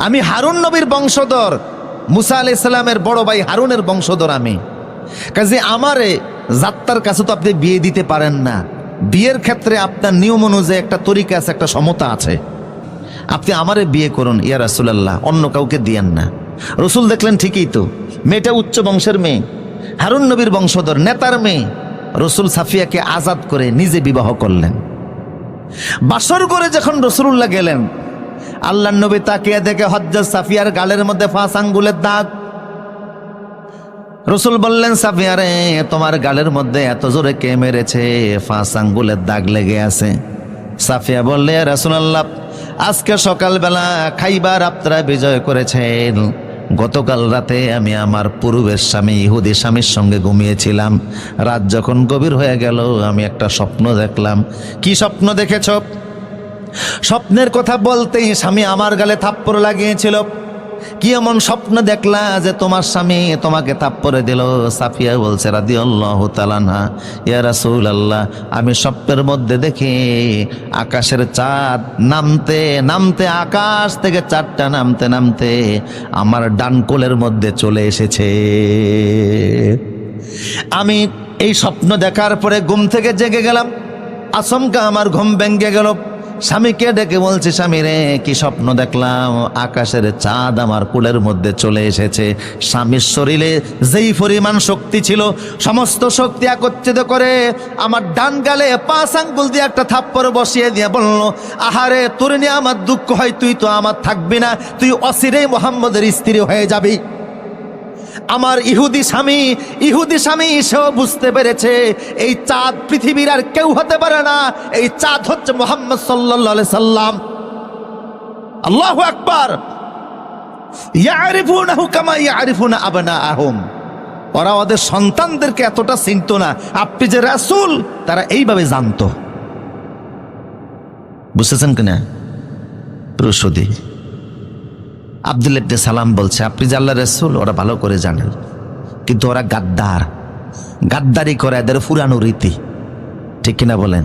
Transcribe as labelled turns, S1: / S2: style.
S1: আমি হারুন নবীর বংশধর, মুসা আলাইহিস সালামের বড় ভাই হারুনের বংশধর আমি। কাজে আমারে যাত্রার কাছে তো আপনি বিয়ে দিতে পারেন না। বিয়ের ক্ষেত্রে আপনার নিয়ম অনুযায়ী একটা তরিকা আছে, একটা সমতা আছে। আপনি আমারে বিয়ে করুন ইয়া রাসূলুল্লাহ, অন্য কাউকে দিয়েন না। রসুল দেখলেন ঠিকই তো, মেয়েটা উচ্চ বংশের মেয়ে, হারুন নবীর বংশধর, নেতার মেয়ে। রসুল সাফিয়াকে আজাদ করে নিজে বিবাহ করলেন। বাসর করে যখন রসুলুল্লাহ গেলেন, আল্লাহর নবী তাকিয়ে দেখে হযরত সাফিয়ার গালের মধ্যে 5 আঙ্গুলের দাগ। রসুল বললেন, সাফিয়া রে, তোমার গালের মধ্যে এত জোরে কে মেরেছে? 5 আঙ্গুলের দাগ লেগে আছে। সাফিয়া বললে, রাসূলুল্লাহ, আজকে সকালবেলা খাইবার আপনারা বিজয় করেছেন। গতকাল রাতে আমি আমার পূর্বের স্বামী ইহুদি স্বামীর সঙ্গে ঘুমিয়েছিলাম। রাত যখন গভীর হয়ে গেল, আমি একটা স্বপ্ন দেখলাম। কি স্বপ্ন দেখেছ? স্বপ্নের কথা বলতেই স্বামী আমার গালে থাপ্পড় লাগিয়েছিল। কি এমন স্বপ্ন দেখলা যে তোমার স্বামী তোমাকে থাপ্পড় দিল? সাফিয়া বলছে রাদিয়াল্লাহু তাআলা আনহা, ইয়া রাসূলুল্লাহ, আমি স্বপ্নের মধ্যে দেখি আকাশের চাঁদ নামতে নামতে, আকাশ থেকে চাঁদটা নামতে নামতে আমার ডান কোলের মধ্যে চলে এসেছে। আমি এই স্বপ্ন দেখার পরে ঘুম থেকে জেগে গেলাম। আচমকা আমার ঘুম ভেঙে গেল। স্বামীকে ডেকে বলছে, স্বামী রে, কি স্বপ্ন দেখলাম? আকাশের চাঁদ আমার কোলের মধ্যে চলে এসেছে। স্বামীর শরীরে যেই পরিমাণ শক্তি ছিল, সমস্ত শক্তি একত্রিত করে আমার ডান গালে 5 আঙ্গুল দিয়ে একটা থাপ্পড় বসিয়ে দিয়ে বলল, আহারে, তোর নিয়ে আমার দুঃখ হয়, তুই তো আমার থাকবি না, তুই অচিরেই মুহাম্মদের স্ত্রী হয়ে যাবি। আমার ইহুদি স্বামী সেও বুঝতে পেরেছে এই চাঁদ পৃথিবীর আর কেউ হতে পারে না, এই চাঁদ হচ্ছে মুহাম্মদ সাল্লাল্লাহু আলাইহি সাল্লাম। আল্লাহু আকবার। ইয়ারিফুনাহু কামা ইয়ারিফুনা আবনাআহুম। ওরা ওদের সন্তানদেরকে এতটা চিনতো না, আপনি যে রাসূল তারা এইভাবে জানতো। বুঝতেছেন কিনা? প্রসূতি আব্দুল্লাহ ইবনে সালাম বলছে, আপনি যে আল্লাহর রাসূল ওরা ভালো করে জানেন, কিন্তু ওরা গাদ্দারি করে, এদের পুরানো রীতি। ঠিক কিনা বলেন?